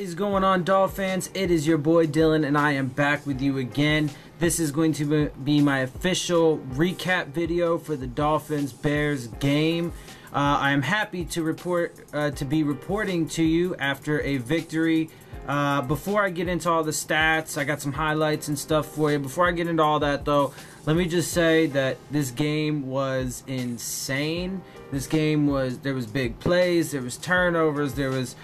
is going on, Dolphins? It is your boy Dillon, and I am back with you again. This is going to be my official recap video for the Dolphins-Bears game. I am happy to be reporting to you after a victory. Before I get into all the stats, I got some highlights and stuff for you. Before I get into all that, though, let me just say that this game was insane. This game there was big plays, there was turnovers, there was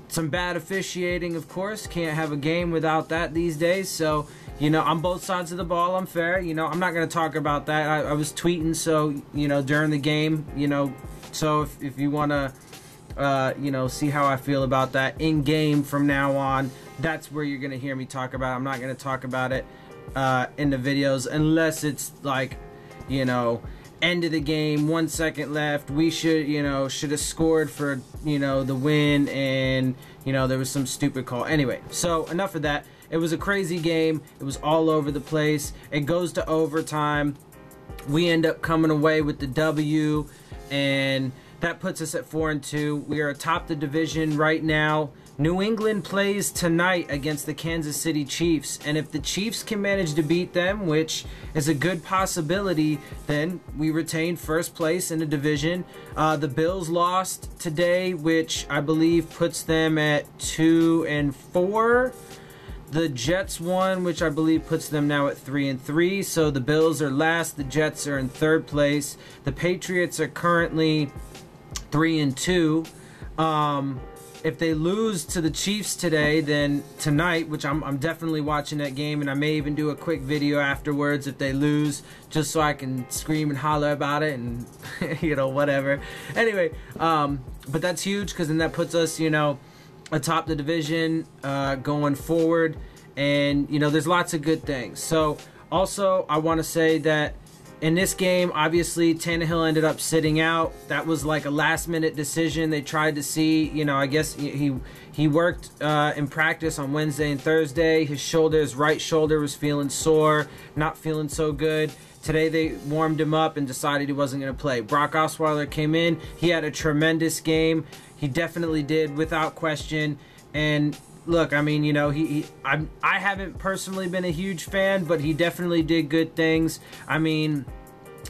some bad officiating, of course. Can't have a game without that these days. So, you know, on both sides of the ball, I'm fair. You know, I'm not going to talk about that. I was tweeting, so, you know, during the game, you know, so if you want to, you know, see how I feel about that in game from now on, that's where you're going to hear me talk about it. I'm not going to talk about it in the videos unless it's like, you know, end of the game, 1 second left, we should have scored for, you know, the win, and, you know, there was some stupid call. Anyway, so enough of that. It was a crazy game. It was all over the place. It goes to overtime. We end up coming away with the W, and that puts us at 4-2. We are atop the division right now. New England plays tonight against the Kansas City Chiefs, and if the Chiefs can manage to beat them, which is a good possibility, then we retain first place in the division. The Bills lost today, which I believe puts them at 2-4. The Jets won, which I believe puts them now at 3-3. So the Bills are last, the Jets are in third place. The Patriots are currently 3-2. If they lose to the Chiefs today, then tonight, which I'm definitely watching that game, and I may even do a quick video afterwards if they lose, just so I can scream and holler about it and, you know, whatever. Anyway, but that's huge because then that puts us, you know, atop the division going forward, and, you know, there's lots of good things. So, also, I want to say that in this game, obviously, Tannehill ended up sitting out. That was like a last-minute decision. They tried to see, you know, I guess he worked in practice on Wednesday and Thursday. His right shoulder was feeling sore, not feeling so good. Today they warmed him up and decided he wasn't going to play. Brock Osweiler came in. He had a tremendous game. He definitely did, without question. And look, I mean, you know, I haven't personally been a huge fan, but he definitely did good things. I mean,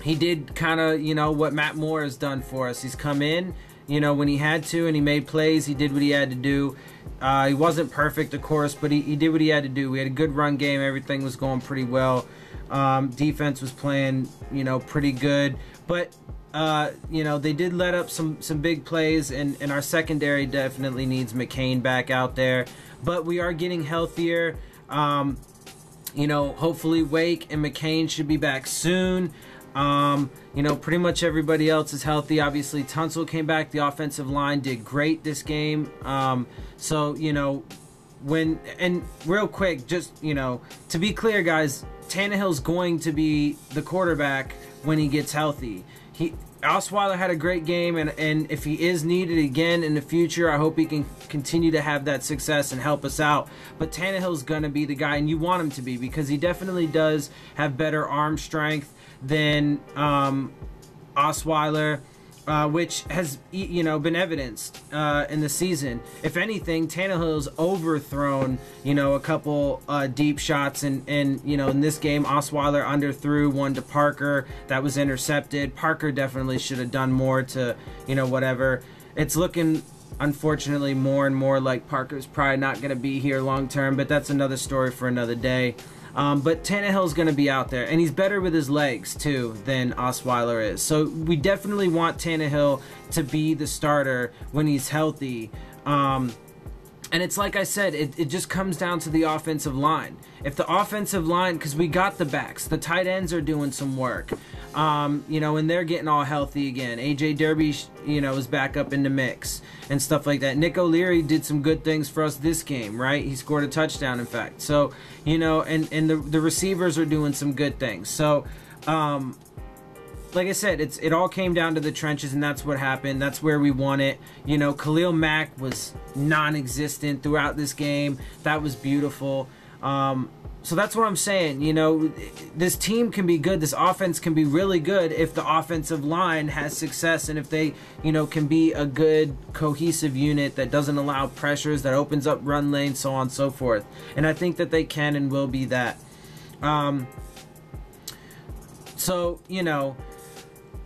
he did kind of, you know, what Matt Moore has done for us. He's come in, you know, when he had to, and he made plays. He did what he had to do. He wasn't perfect, of course, but he did what he had to do. We had a good run game. Everything was going pretty well. Defense was playing, you know, pretty good. But you know, they did let up some big plays, and our secondary definitely needs McCain back out there. But we are getting healthier. You know, hopefully Wake and McCain should be back soon. You know, pretty much everybody else is healthy. Obviously, Tunsil came back. The offensive line did great this game. So, you know, and real quick, just, you know, to be clear, guys, Tannehill's going to be the quarterback when he gets healthy. Osweiler had a great game, and if he is needed again in the future, I hope he can continue to have that success and help us out. But Tannehill's going to be the guy, and you want him to be, because he definitely does have better arm strength than Osweiler, which has, you know, been evidenced in the season. If anything, Tannehill's overthrown, you know, a couple deep shots, and you know, in this game, Osweiler underthrew one to Parker that was intercepted. Parker definitely should have done more to, you know, whatever. It's looking, unfortunately, more and more like Parker's probably not going to be here long term, but that's another story for another day. But Tannehill's going to be out there, and he's better with his legs, too, than Osweiler is. So we definitely want Tannehill to be the starter when he's healthy. And it's like I said, it just comes down to the offensive line. If the offensive line, because we got the backs, the tight ends are doing some work, you know, and they're getting all healthy again. A.J. Derby, you know, is back up in the mix and stuff like that. Nick O'Leary did some good things for us this game, right? He scored a touchdown, in fact. So, you know, and the receivers are doing some good things. So, like I said, it all came down to the trenches, and that's what happened. That's where we won it. You know, Khalil Mack was non-existent throughout this game. That was beautiful. So that's what I'm saying. You know, this team can be good. This offense can be really good if the offensive line has success and if they, you know, can be a good cohesive unit that doesn't allow pressures, that opens up run lanes, so on and so forth. And I think that they can and will be that. So, you know,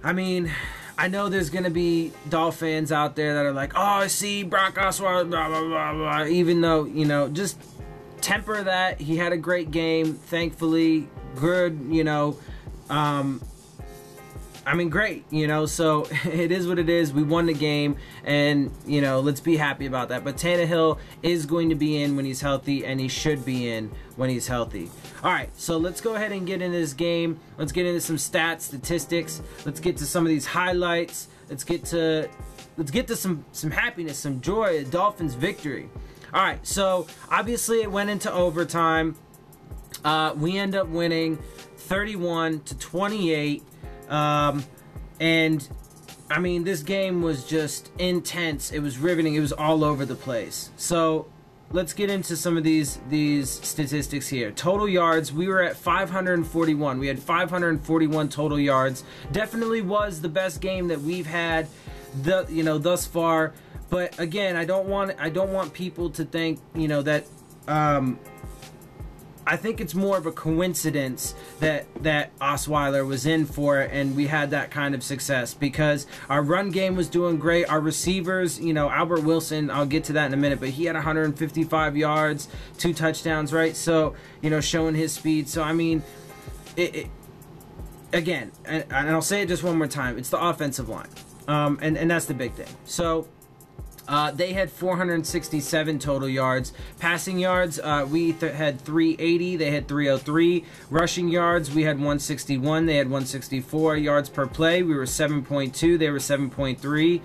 I mean, I know there's going to be Dolphins out there that are like, oh, see, Brock Osweiler, blah, blah, blah, blah. Even though, you know, just temper that. He had a great game, thankfully. Good, you know. I mean, great, you know. So it is what it is. We won the game, and, you know, let's be happy about that. But Tannehill is going to be in when he's healthy, and he should be in when he's healthy. All right, so let's go ahead and get into this game. Let's get into some stats, statistics. Let's get to some of these highlights. Let's get to some happiness, some joy, a Dolphins victory. All right, so obviously it went into overtime. We end up winning 31-28. And I mean, this game was just intense. It was riveting. It was all over the place. So let's get into some of these statistics here. Total yards, we were at 541. We had 541 total yards. Definitely was the best game that we've had, thus far. But again, I don't want people to think, you know, that I think it's more of a coincidence that Osweiler was in for it and we had that kind of success, because our run game was doing great. Our receivers, you know, Albert Wilson, I'll get to that in a minute, but he had 155 yards, 2 touchdowns, right? So, you know, showing his speed. So, I mean, again, and I'll say it just one more time, it's the offensive line. And that's the big thing. So, they had 467 total yards. Passing yards, we had 380. They had 303. Rushing yards, we had 161. They had 164. Yards per play, we were 7.2. They were 7.3.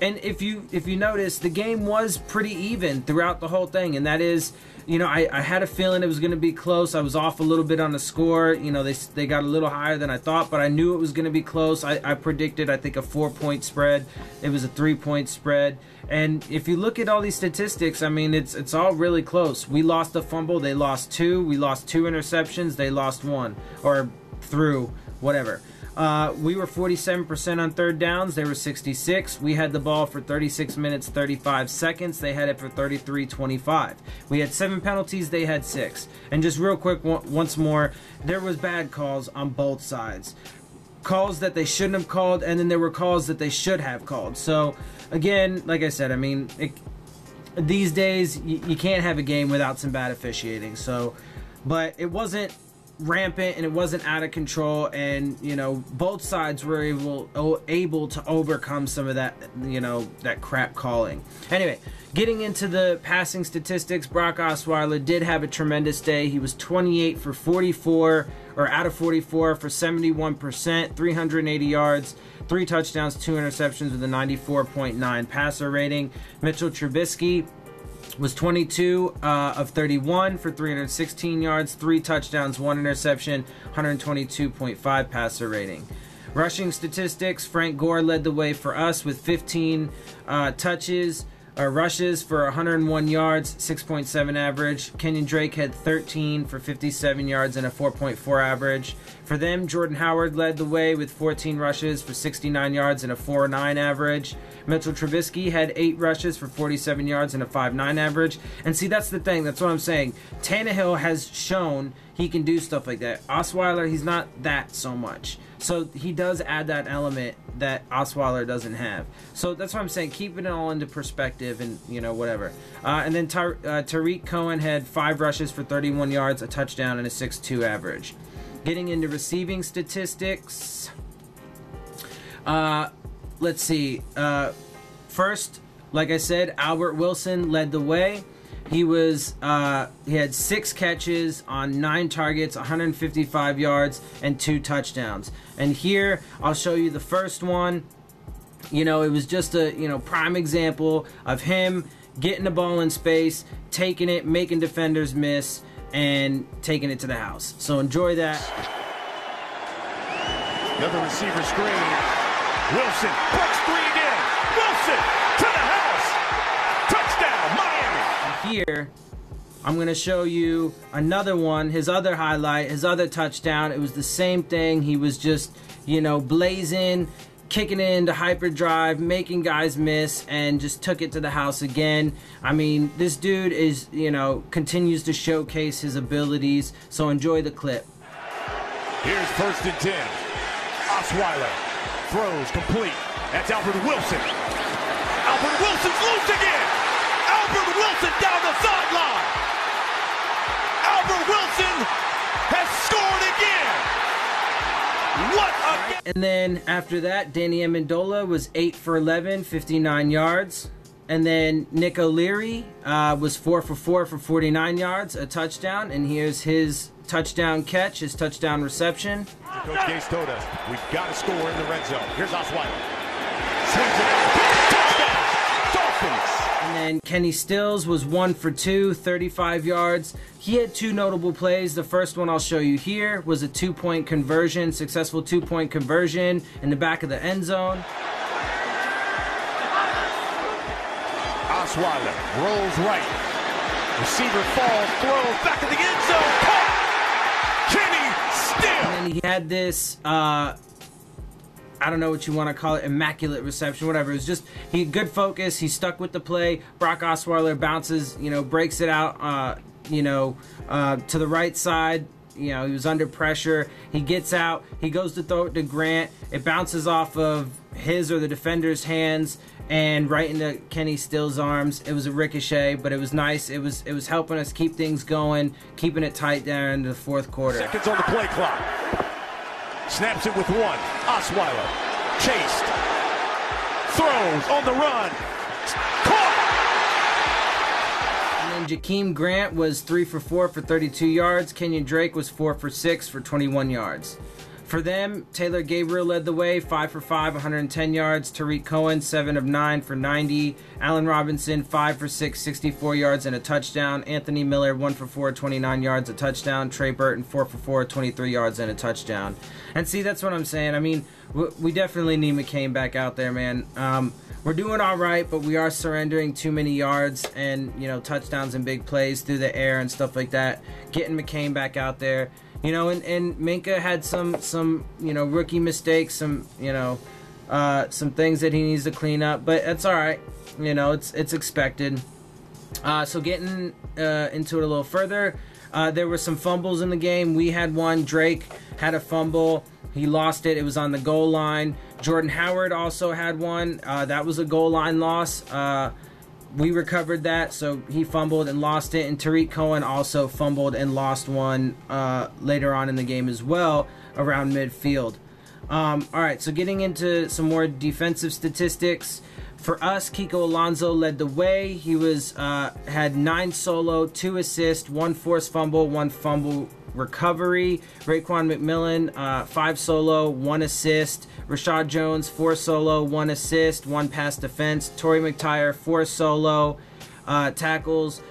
And if you notice, the game was pretty even throughout the whole thing. And that is, you know, I had a feeling it was going to be close. I was off a little bit on the score. You know, they got a little higher than I thought, but I knew it was going to be close. I predicted, I think, a 4-point spread. It was a 3-point spread. And if you look at all these statistics, I mean, it's all really close. We lost a fumble. They lost 2. We lost 2 interceptions. They lost 1. Or through, whatever. We were 47% on third downs. They were 66. We had the ball for 36 minutes, 35 seconds. They had it for 33-25. We had 7 penalties. They had 6. And just real quick, once more, there was bad calls on both sides. Calls that they shouldn't have called, and then there were calls that they should have called. So, again, like I said, I mean, these days, you can't have a game without some bad officiating. So, but it wasn't rampant and it wasn't out of control, and you know, both sides were able to overcome some of that, you know, that crap calling. Anyway, getting into the passing statistics, Brock Osweiler did have a tremendous day. He was 28 for 44, or out of 44 for 71%, 380 yards, 3 touchdowns, 2 interceptions with a 94.9 passer rating. Mitchell Trubisky was 22 of 31 for 316 yards, 3 touchdowns, 1 interception, 122.5 passer rating. Rushing statistics, Frank Gore led the way for us with 15 rushes for 101 yards, 6.7 average. Kenyon Drake had 13 for 57 yards and a 4.4 average. For them, Jordan Howard led the way with 14 rushes for 69 yards and a 4.9 average. Mitchell Trubisky had 8 rushes for 47 yards and a 5.9 average. And see, that's the thing. That's what I'm saying. Tannehill has shown he can do stuff like that. Osweiler, he's not that so much. So he does add that element that Osweiler doesn't have. So that's what I'm saying. Keeping it all into perspective and, you know, whatever. And then Tariq Cohen had 5 rushes for 31 yards, a touchdown, and a 6.2 average. Getting into receiving statistics. Let's see. First, like I said, Albert Wilson led the way. He had 6 catches on 9 targets, 155 yards, and 2 touchdowns. And here, I'll show you the first one. You know, it was just a, you know, prime example of him getting the ball in space, taking it, making defenders miss, and taking it to the house. So enjoy that. Another receiver screen. Wilson puts 3 again. Wilson to the house. Touchdown, Miami. Here, I'm going to show you another one, his other highlight, his other touchdown. It was the same thing. He was just, you know, blazing, kicking it into hyperdrive, making guys miss, and just took it to the house again. I mean, this dude is, you know, continues to showcase his abilities, so enjoy the clip. Here's 1st and 10. Osweiler throws complete. That's Albert Wilson. Albert Wilson's loose again. Albert Wilson down the sideline. Albert Wilson has scored again. What a... And then after that, Danny Amendola was 8 for 11, 59 yards. And then Nick O'Leary was 4 for 4 for 49 yards, a touchdown. And here's his touchdown catch, his touchdown reception. Coach Gase told us we've got to score in the red zone. Here's Osweiler. Swings it out. Touchdown, Dolphins. And then Kenny Stills was 1 for 2, 35 yards. He had 2 notable plays. The first one I'll show you here was a 2-point conversion, successful 2-point conversion in the back of the end zone. Osweiler rolls right. Receiver falls, throws back in the end zone. Caught. Kenny Stills. And then he had this, I don't know what you want to call it, immaculate reception, whatever. It was just, he had good focus. He stuck with the play. Brock Osweiler bounces, you know, breaks it out, to the right side. You know, he was under pressure. He gets out. He goes to throw it to Grant. It bounces off of his or the defender's hands and right into Kenny Stills' arms. It was a ricochet, but it was nice. It was helping us keep things going, keeping it tight there into the 4th quarter. Seconds on the play clock. Snaps it with 1. Osweiler chased. Throws on the run. Caught. And then Jakeem Grant was 3 for 4 for 32 yards. Kenyon Drake was 4 for 6 for 21 yards. For them, Taylor Gabriel led the way, 5 for 5, 110 yards. Tariq Cohen, 7 of 9 for 90. Allen Robinson, 5 for 6, 64 yards and a touchdown. Anthony Miller, 1 for 4, 29 yards, a touchdown. Trey Burton, 4 for 4, 23 yards and a touchdown. And see, that's what I'm saying. I mean, we definitely need McCain back out there, man. We're doing all right, but we are surrendering too many yards and, you know, touchdowns and big plays through the air and stuff like that. Getting McCain back out there. You know, and Minkah had some you know, rookie mistakes, some things that he needs to clean up, but that's all right. You know, it's expected. So getting into it a little further, there were some fumbles in the game. We had one. Drake had a fumble. He lost it. It was on the goal line. Jordan Howard also had one. That was a goal line loss. We recovered that, so he fumbled and lost it, and Tariq Cohen also fumbled and lost one later on in the game as well, around midfield. Alright, so getting into some more defensive statistics. For us, Kiko Alonso led the way. He was had 9 solo, 2 assists, 1 forced fumble, 1 fumble recovery. Raekwon McMillan, 5 solo, 1 assist. Rashad Jones, 4 solo, 1 assist, 1 pass defense. Torrey McTyer, 4 solo tackles.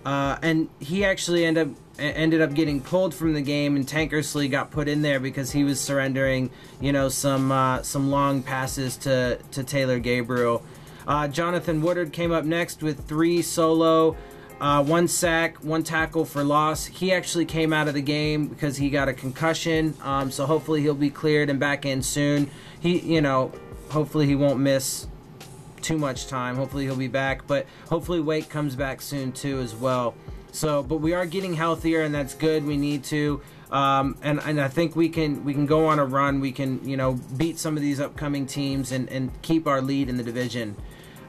And he actually ended up getting pulled from the game, and Tankersley got put in there because he was surrendering, you know, some long passes to Taylor Gabriel. Jonathan Woodard came up next with 3 solo, 1 sack, 1 tackle for loss. He actually came out of the game because he got a concussion, so hopefully he'll be cleared and back in soon. He, you know, hopefully he won't miss too much time. Hopefully he'll be back, but hopefully Wake comes back soon too as well. So, but we are getting healthier, and that's good. We need to, and I think we can go on a run. We can, you know, beat some of these upcoming teams and keep our lead in the division.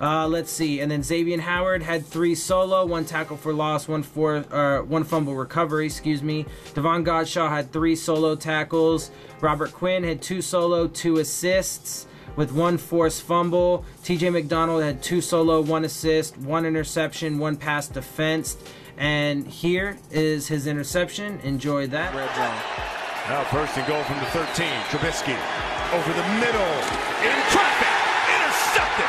Let's see. And then Xavier Howard had 3 solo, 1 tackle for loss, 1 fumble recovery, excuse me. Devon Godshaw had 3 solo tackles. Robert Quinn had 2 solo, 2 assists with 1 forced fumble. TJ McDonald had 2 solo, 1 assist, 1 interception, 1 pass defense. And here is his interception. Enjoy that. Red zone. Now 1st and goal from the 13. Trubisky over the middle. In traffic. Intercepted.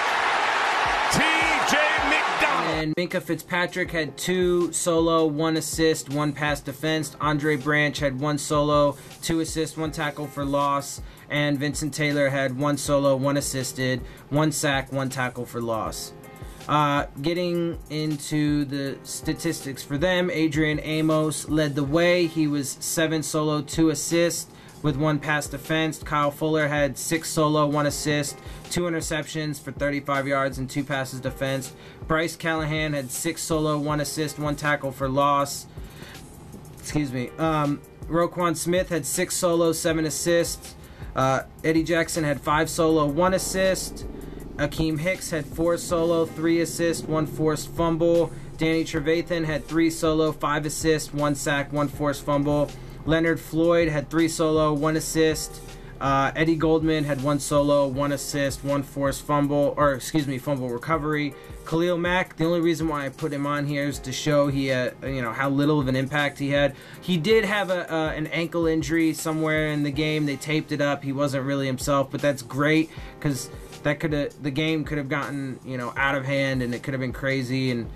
TJ McDonald. And Minkah Fitzpatrick had 2 solo, 1 assist, 1 pass defense. Andre Branch had 1 solo, 2 assists, 1 tackle for loss. And Vincent Taylor had 1 solo, 1 assisted, 1 sack, 1 tackle for loss. Getting into the statistics for them, Adrian Amos led the way. He was 7 solo, 2 assists with 1 pass defense. Kyle Fuller had 6 solo, 1 assist, 2 interceptions for 35 yards and 2 passes defense. Bryce Callahan had 6 solo, 1 assist, 1 tackle for loss. Excuse me. Roquan Smith had 6 solo, 7 assists. Eddie Jackson had 5 solo, 1 assist. Akeem Hicks had 4 solo, 3 assists, 1 forced fumble. Danny Trevathan had 3 solo, 5 assists, 1 sack, 1 forced fumble. Leonard Floyd had 3 solo, 1 assist. Eddie Goldman had 1 solo, 1 assist, 1 forced fumble, fumble recovery. Khalil Mack, the only reason why I put him on here is to show he had, how little of an impact he had. He did have an ankle injury somewhere in the game. They taped it up. He wasn't really himself, but that's great because the game could have gotten, out of hand, and it could have been crazy, and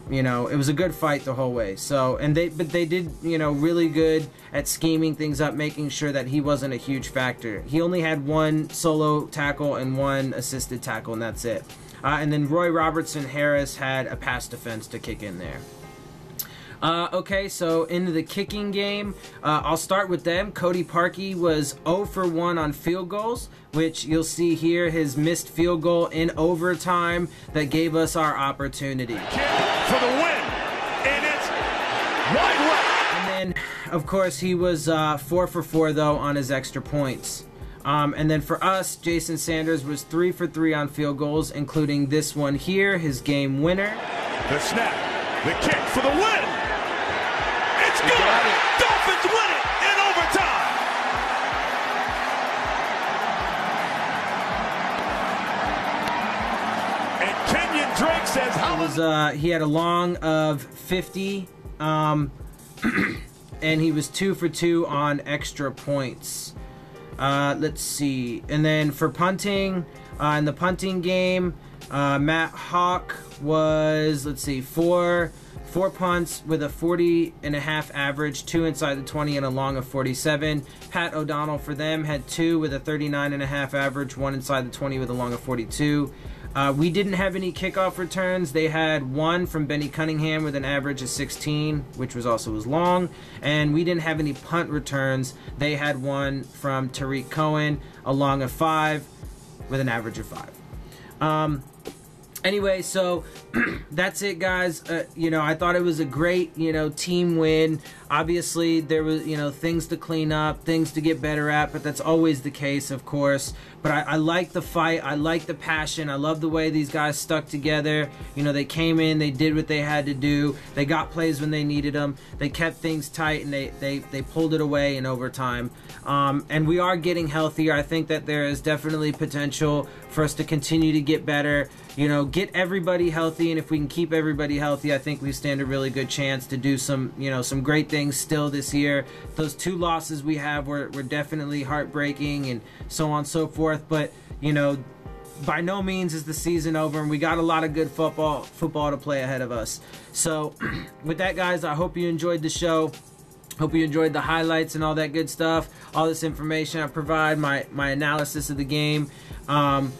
it was a good fight the whole way. So, but they did, really good at scheming things up, making sure that he wasn't a huge factor. He only had 1 solo tackle and 1 assisted tackle, and that's it. And then Roy Robertson Harris had a pass defense to kick in there. Okay, so into the kicking game, I'll start with them. Cody Parkey was 0 for 1 on field goals, which you'll see here, his missed field goal in overtime that gave us our opportunity. For the win, and it's wide right. And then, of course, he was 4 for 4, though, on his extra points. And then for us, Jason Sanders was 3 for 3 on field goals, including this one here, his game winner. The snap, the kick for the win. It's good. Dolphins win it in overtime. And Kenyon Drake says how he had a long of 50, and he was 2 for 2 on extra points. Let's see. And then for punting, in the punting game, Matt Hawk was, 4 punts with a 40.5 average, 2 inside the 20 and a long of 47. Pat O'Donnell for them had 2 with a 39.5 average, 1 inside the 20 with a long of 42. We didn't have any kickoff returns. They had 1 from Benny Cunningham with an average of 16, which was also his long. And we didn't have any punt returns. They had 1 from Tariq Cohen, a long of 5 with an average of 5. Anyway, so that's it, guys. I thought it was a great, team win. Obviously, there was, things to clean up, things to get better at, but that's always the case, of course. But I like the fight. I like the passion. I love the way these guys stuck together. They came in, they did what they had to do. They got plays when they needed them. They kept things tight, and they pulled it away in overtime. And we are getting healthier. I think that there is definitely potential for us to continue to get better. Get everybody healthy, and if we can keep everybody healthy, I think we stand a really good chance to do some great things still this year. Those 2 losses we have were definitely heartbreaking, and so on and so forth. But by no means is the season over, and we got a lot of good football to play ahead of us. So, with that, guys, I hope you enjoyed the show. Hope you enjoyed the highlights and all that good stuff. All this information I provide, my analysis of the game, and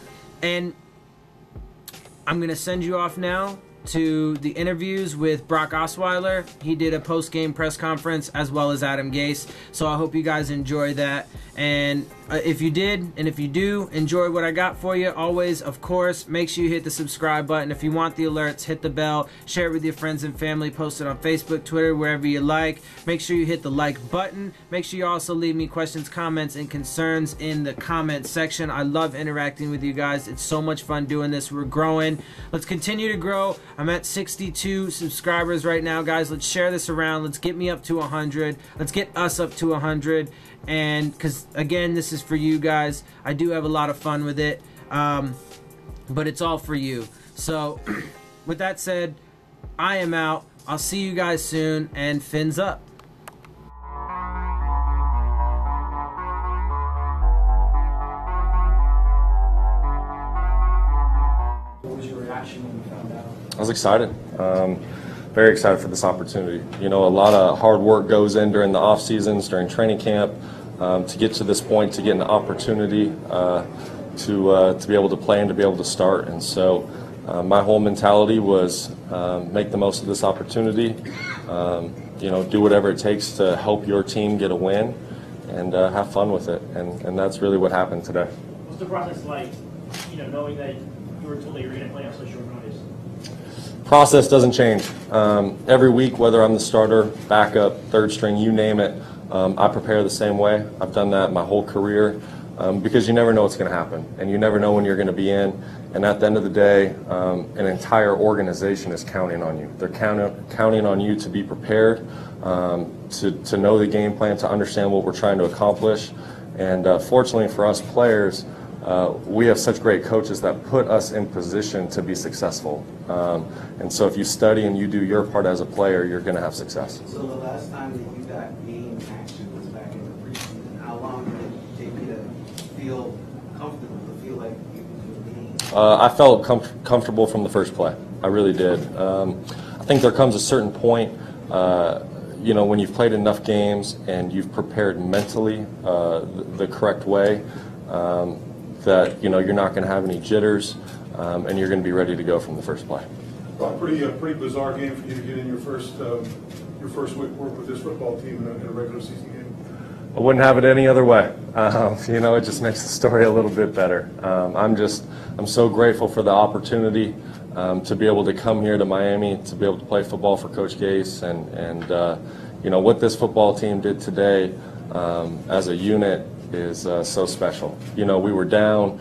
I'm going to send you off now to the interviews with Brock Osweiler. He did a post-game press conference, as well as Adam Gase. So I hope you guys enjoy that. And if you did, and if you do enjoy what I got for you, always, of course, make sure you hit the subscribe button. If you want the alerts, hit the bell, share it with your friends and family, post it on Facebook, Twitter, wherever you like. Make sure you hit the like button. Make sure you also leave me questions, comments, and concerns in the comment section. I love interacting with you guys. It's so much fun doing this. We're growing. Let's continue to grow. I'm at 62 subscribers right now, guys. Let's share this around. Let's get me up to 100. Let's get us up to 100. And because, again, this is for you guys. I do have a lot of fun with it, but it's all for you. So with that said, I am out. I'll see you guys soon, and fins up. What was your reaction when you found out? I was excited. Very excited for this opportunity. A lot of hard work goes in during the off seasons, during training camp, to get to this point, to get an opportunity to be able to play and to be able to start. And so my whole mentality was make the most of this opportunity, do whatever it takes to help your team get a win, and have fun with it. And that's really what happened today. What's the process like, knowing that you were told that you were going to play on such short notice? Process doesn't change. Every week, whether I'm the starter, backup, third string, you name it, I prepare the same way. I've done that my whole career because you never know what's going to happen, and you never know when you're going to be in. And at the end of the day, an entire organization is counting on you. They're counting on you to be prepared, to know the game plan, to understand what we're trying to accomplish. And fortunately for us players, we have such great coaches that put us in position to be successful. And so if you study and you do your part as a player, you're going to have success. So the last time that you got game action was back in the preseason. How long did it take you to feel comfortable, to feel like you could do a game? I felt comfortable from the first play. I really did. I think there comes a certain point, when you've played enough games and you've prepared mentally the correct way, that you're not going to have any jitters, and you're going to be ready to go from the first play. Well, pretty bizarre game for you to get in your first work with this football team in a regular season game. I wouldn't have it any other way. It just makes the story a little bit better. I'm so grateful for the opportunity to be able to come here to Miami, to be able to play football for Coach Gase, and what this football team did today as a unit is so special. We were down,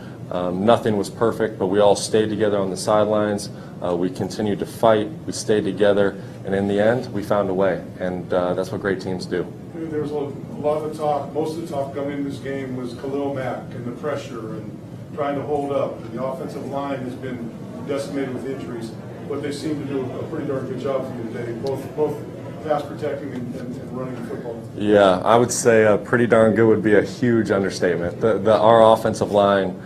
nothing was perfect, but we all stayed together on the sidelines. We continued to fight, we stayed together, and in the end, we found a way, and that's what great teams do. There was a lot of the talk, most of the talk coming into this game was Khalil Mack and the pressure and trying to hold up. And the offensive line has been decimated with injuries, but they seem to do a pretty darn good job for you today, both pass protecting and running the football. Yeah, I would say pretty darn good would be a huge understatement. Our offensive line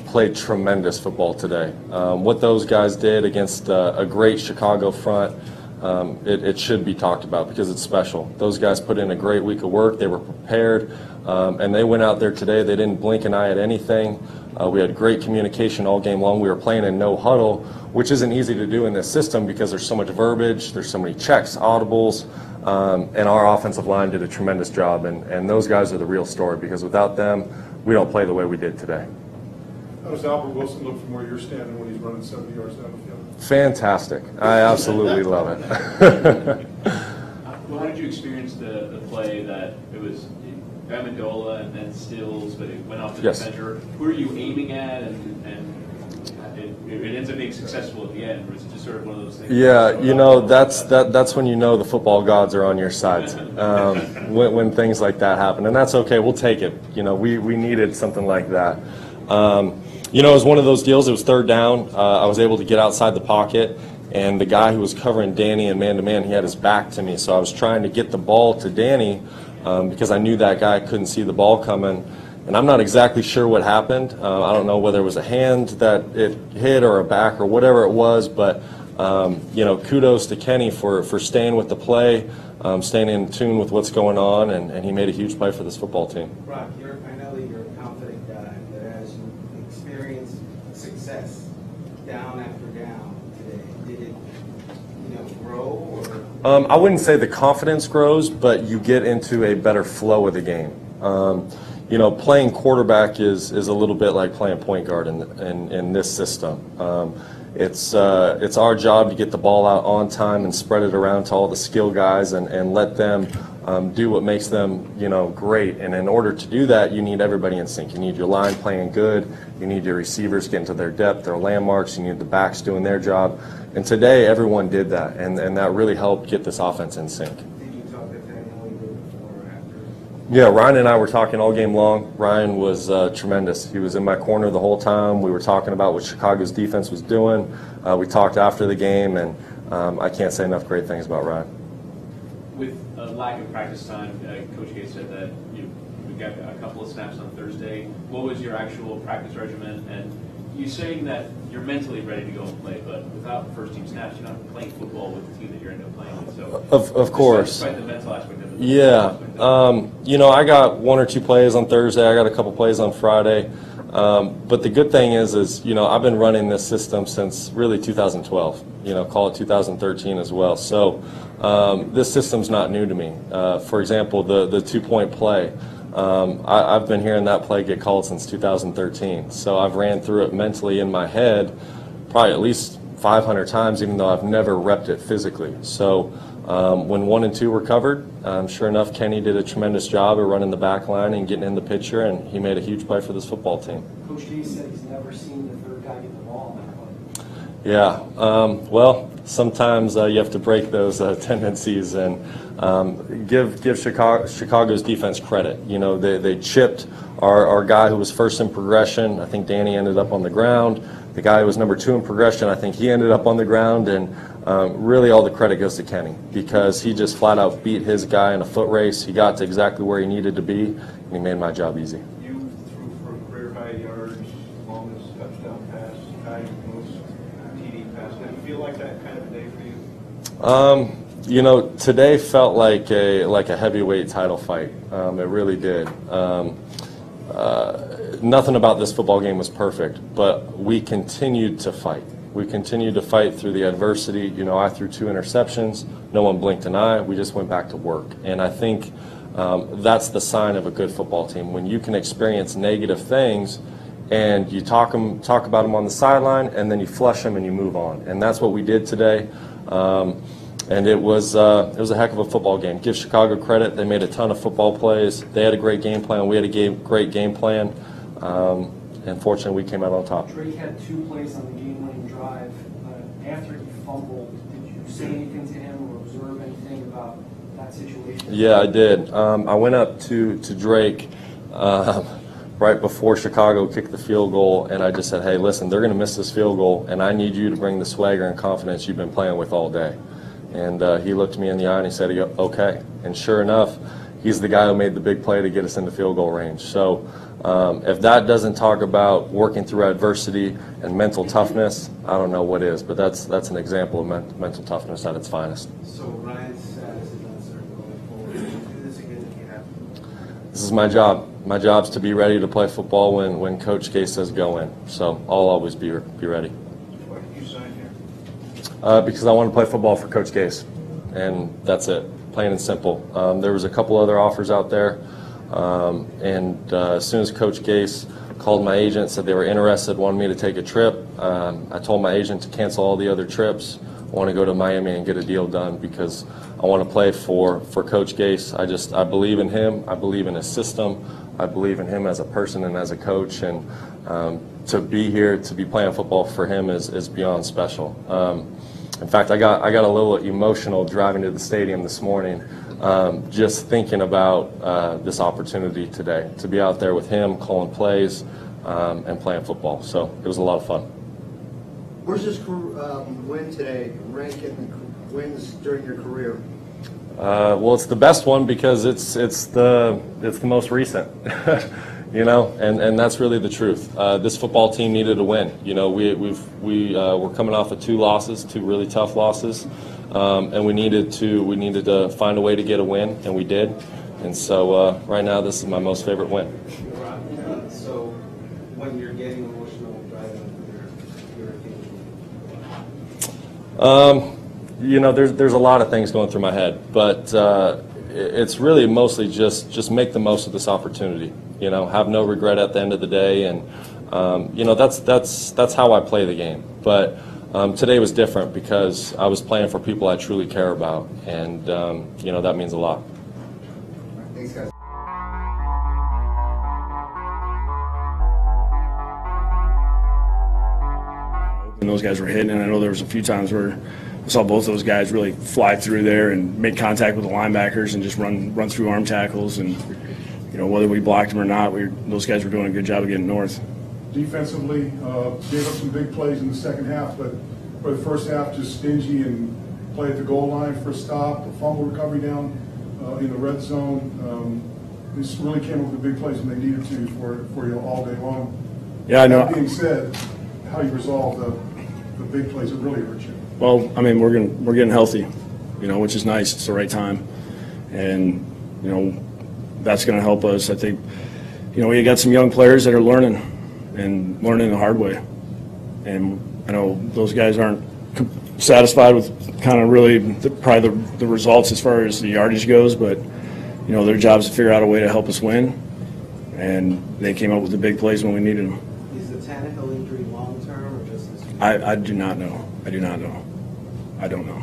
played tremendous football today. What those guys did against a great Chicago front, it should be talked about because it's special. Those guys put in a great week of work. They were prepared, and they went out there today. They didn't blink an eye at anything. We had great communication all game long. We were playing in no huddle, which isn't easy to do in this system because there's so much verbiage, there's so many checks, audibles, and our offensive line did a tremendous job. And those guys are the real story because without them, we don't play the way we did today. How does Albert Wilson look from where you're standing when he's running 70 yards down the field? Fantastic. I absolutely love it. Well, how did you experience the play that it was Amendola and then Stills, but it went off the defender? Who are you aiming at, and it ends up being successful at the end, or is it just sort of one of those things? Yeah, that's when the football gods are on your side. When things like that happen, and that's okay. We'll take it. We needed something like that. It was one of those deals. It was third down. I was able to get outside the pocket, and the guy who was covering Danny and man-to-man, he had his back to me. So I was trying to get the ball to Danny because I knew that guy couldn't see the ball coming. And I'm not exactly sure what happened. I don't know whether it was a hand that it hit or a back or whatever it was, but kudos to Kenny for staying with the play, staying in tune with what's going on, and he made a huge play for this football team. Brock, I know that you're a confident guy, but as you experience success down after down today, did it grow? Or? I wouldn't say the confidence grows, but you get into a better flow of the game. Playing quarterback is a little bit like playing point guard in this system. It's our job to get the ball out on time and spread it around to all the skill guys and let them do what makes them great. And in order to do that, you need everybody in sync. You need your line playing good. You need your receivers getting to their depth, their landmarks. You need the backs doing their job. And today, everyone did that, and that really helped get this offense in sync. Did you talk to Daniel before or after? Yeah, Ryan and I were talking all game long. Ryan was tremendous. He was in my corner the whole time. We were talking about what Chicago's defense was doing. We talked after the game, and I can't say enough great things about Ryan. With a lack of practice time, Coach Gase said that you got a couple of snaps on Thursday. What was your actual practice regimen? And you're saying that you're mentally ready to go and play, but without first-team snaps, you're not playing football with the team that you're ending up playing with. So of course. Despite the mental aspect of it. Yeah. I got one or two plays on Thursday. I got a couple plays on Friday. But the good thing is, you know, I've been running this system since really 2012, you know, call it 2013 as well. So this system's not new to me. For example, the two-point play, I've been hearing that play get called since 2013. So I've ran through it mentally in my head probably at least 500 times, even though I've never repped it physically. So when 1 and 2 were covered, sure enough, Kenny did a tremendous job of running the back line and getting in the picture, and he made a huge play for this football team. Coach G said he's never seen the third guy get the ball on that play. Yeah, well, sometimes you have to break those tendencies and give Chicago's defense credit. You know, they chipped our guy who was first in progression. I think Danny ended up on the ground. The guy who was number 2 in progression, I think he ended up on the ground, and really all the credit goes to Kenny because he just flat out beat his guy in a foot race. He got to exactly where he needed to be, and he made my job easy. You threw for career high yards, longest touchdown pass, high most TD pass. Did it feel like that kind of a day for you? You know, today felt like a heavyweight title fight. It really did. Nothing about this football game was perfect, but we continued to fight. We continued to fight through the adversity. You know, I threw 2 interceptions. No one blinked an eye. We just went back to work. And I think that's the sign of a good football team. When you can experience negative things and you talk about them on the sideline and then you flush them and you move on. And that's what we did today. And it was a heck of a football game. Give Chicago credit. They made a ton of football plays. They had a great game plan. We had a great game plan. And fortunately, we came out on top. Drake had 2 plays on the game-winning drive. After he fumbled, did you say anything to him or observe anything about that situation? Yeah, I did. I went up to Drake right before Chicago kicked the field goal, and I just said, hey, listen, they're going to miss this field goal, and I need you to bring the swagger and confidence you've been playing with all day. And he looked me in the eye and he said, okay. And sure enough, he's the guy who made the big play to get us into field goal range. So if that doesn't talk about working through adversity and mental toughness, I don't know what is. But that's an example of mental toughness at its finest. So Ryan's status is uncertain going forward. Will you do this again if you have to? This is my job. My job's to be ready to play football when Coach Gay says go in. So I'll always be ready. Why did you sign here? Because I want to play football for Coach Gase, and that's it, plain and simple. There was a couple other offers out there, and as soon as Coach Gase called my agent, said they were interested, wanted me to take a trip, I told my agent to cancel all the other trips. I want to go to Miami and get a deal done because I want to play for Coach Gase. I believe in him. I believe in his system. I believe in him as a person and as a coach, and to be here, to be playing football for him is beyond special. In fact, I got a little emotional driving to the stadium this morning, just thinking about this opportunity today to be out there with him, calling plays, and playing football. So it was a lot of fun. Where's this win today rank in the wins during your career? Well, it's the best one because it's the most recent. You know, and that's really the truth. This football team needed a win. You know, we're coming off of 2 losses, 2 really tough losses, and we needed to find a way to get a win, and we did. And so right now, this is my most favorite win. So when you're getting emotional driving your thinking? You know, there's a lot of things going through my head, but it's really mostly just make the most of this opportunity. You know, have no regret at the end of the day, and you know that's how I play the game. But today was different because I was playing for people I truly care about, and you know that means a lot. Thanks, guys. And those guys were hitting, and I know there was a few times where I saw both those guys really fly through there and make contact with the linebackers and just run through arm tackles. And you know, whether we blocked them or not, those guys were doing a good job of getting north. Defensively, gave up some big plays in the second half, but for the first half, just stingy and play at the goal line for a stop, a fumble recovery down in the red zone. This really came up with big plays when they needed to for you all day long. Yeah, I know. That being said, how you resolve the big plays that really hurt you. Well, I mean, we're getting healthy, you know, which is nice. It's the right time, and you know, that's going to help us. I think, you know, we got some young players that are learning, and learning the hard way. And I know those guys aren't satisfied with kind of really probably the results as far as the yardage goes, but their job is to figure out a way to help us win, and they came up with the big plays when we needed them. Is the Tannehill injury long-term or just this week? I do not know. I do not know. I don't know.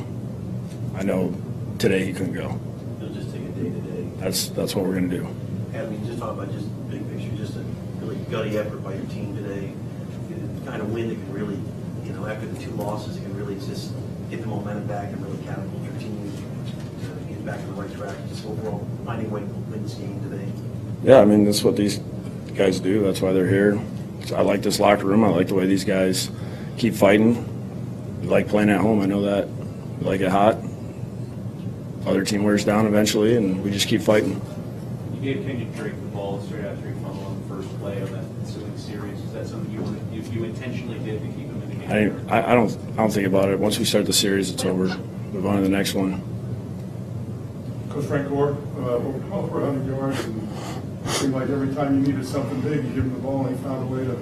I know today he couldn't go. It'll just take a day to day. That's what we're going to do. And we just talk about just big picture, just a really gutty effort by your team today. The kind of win that can really, after the 2 losses, it can really just get the momentum back and really catapult your team to get back on the right track. Just overall finding a way to win this game today. Yeah, I mean, that's what these guys do. That's why they're here. I like this locker room. I like the way these guys keep fighting. We like playing at home. I know that. We like it hot. Other team wears down eventually, and we just keep fighting. You gave Kenyon Drake the ball straight after he fumbled on the first play of that ensuing series. Is that something you intentionally did to keep him in the game? I don't think about it. Once we start the series, it's over. Move on to the next one. Coach Frank Gore, over 100 yards, and it seemed like every time you needed something big, you give him the ball, and he found a way to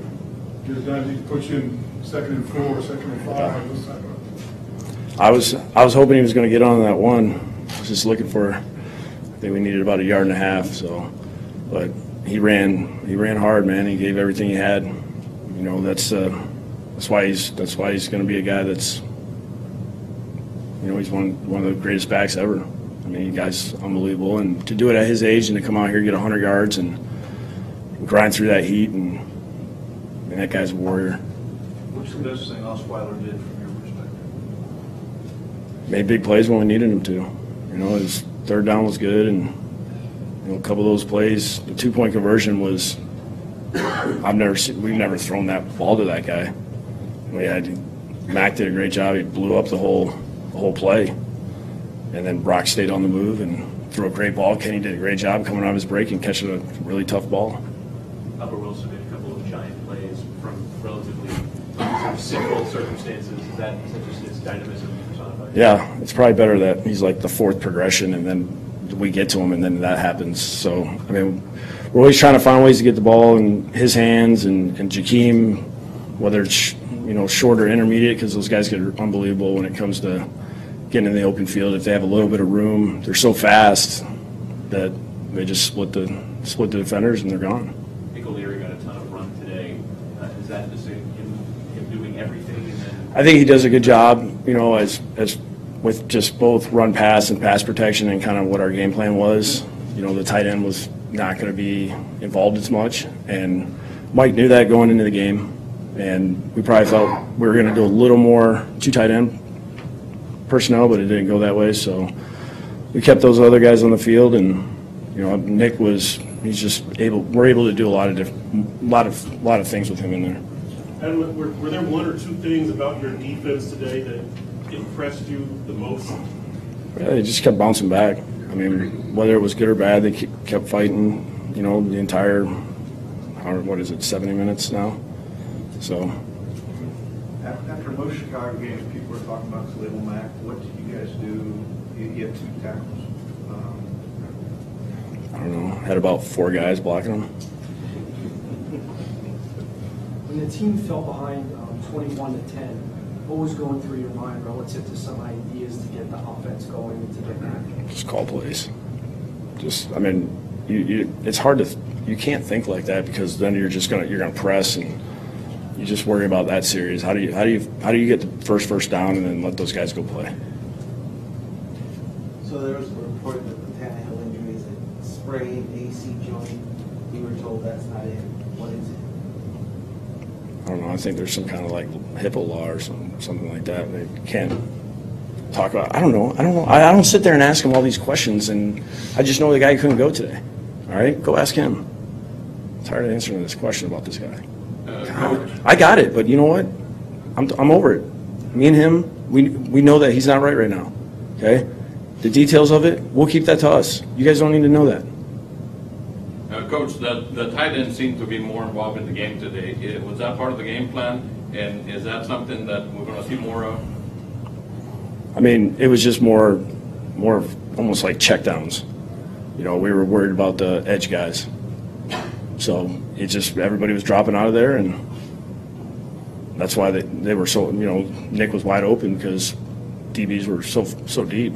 get it done. He could put you in 2nd and 4, 2nd and 5. I was hoping he was going to get on that one. I was just looking for. I think we needed about 1.5 yards. So, but he ran hard, man. He gave everything he had. That's why he's going to be a guy that's. He's one of the greatest backs ever. I mean, the guy's unbelievable, and to do it at his age and to come out here, get 100 yards and grind through that heat, and that guy's a warrior. What's the best thing Osweiler did from your perspective? Made big plays when we needed him to. His 3rd down was good, and a couple of those plays, the 2-point conversion was. We've never thrown that ball to that guy. Mac did a great job. He blew up the whole play, and then Brock stayed on the move and threw a great ball. Kenny did a great job coming out of his break and catching a really tough ball. Albert Wilson did a couple of giant plays from relatively simple circumstances. Is that just his dynamism personified? Yeah, it's probably better that he's like the 4th progression, and then we get to him, and then that happens. So, I mean, we're always trying to find ways to get the ball in his hands, and Jakeem, whether it's short or intermediate, because those guys get unbelievable when it comes to getting in the open field. If they have a little bit of room, they're so fast that they just split the defenders and they're gone. I think O'Leary got a ton of run today. Is that just him doing everything? And then I think he does a good job, as with just both run pass and pass protection and kind of what our game plan was. The tight end was not going to be involved as much, and Mike knew that going into the game, and we probably felt we were going to do a little more 2 tight end personnel, but it didn't go that way. So we kept those other guys on the field, and Nick we're able to do a lot of things with him in there. And were there 1 or 2 things about your defense today that impressed you the most? Yeah, they just kept bouncing back. I mean, whether it was good or bad, they kept fighting. The entire 70 minutes now. So. After most Chicago games, people were talking about Khalil Mack. What did you guys do? You had 2 tackles. I don't know. Had about 4 guys blocking him. When the team fell behind 21-10, what was going through your mind relative to some ideas to get the offense going and to get back? Just call plays. It's hard to. You can't think like that, because then you're gonna press, and you just worry about that series. How do you get the first down and then let those guys go play? So there was a report that the Tannehill injury is a sprained AC joint. You were told that's not it. What is it? I don't know. I think there's some kind of like HIPAA law or something like that. They can't talk about. I don't know. I don't sit there and ask him all these questions, and I just know the guy couldn't go today. All right, go ask him. I'm tired of answering this question about this guy. I got it, but you know what? I'm over it. Me and him, we know that he's not right now. Okay, the details of it, we'll keep that to us. You guys don't need to know that. Coach, the tight end seemed to be more involved in the game today. Was that part of the game plan, and is that something that we're going to see more of? I mean, it was just more almost like checkdowns. We were worried about the edge guys. So it just, everybody was dropping out of there, and that's why they were so, Nick was wide open because DBs were so deep.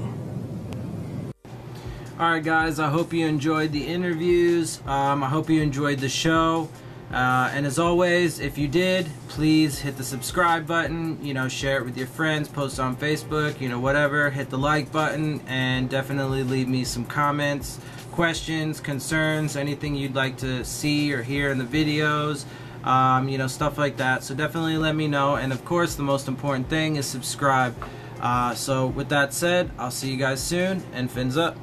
Alright guys, I hope you enjoyed the interviews. I hope you enjoyed the show. And as always, if you did, please hit the subscribe button, share it with your friends, post on Facebook, whatever, hit the like button, and definitely leave me some comments, questions, concerns, anything you'd like to see or hear in the videos, stuff like that. So definitely let me know, and of course the most important thing is subscribe. So with that said, I'll see you guys soon, and fins up.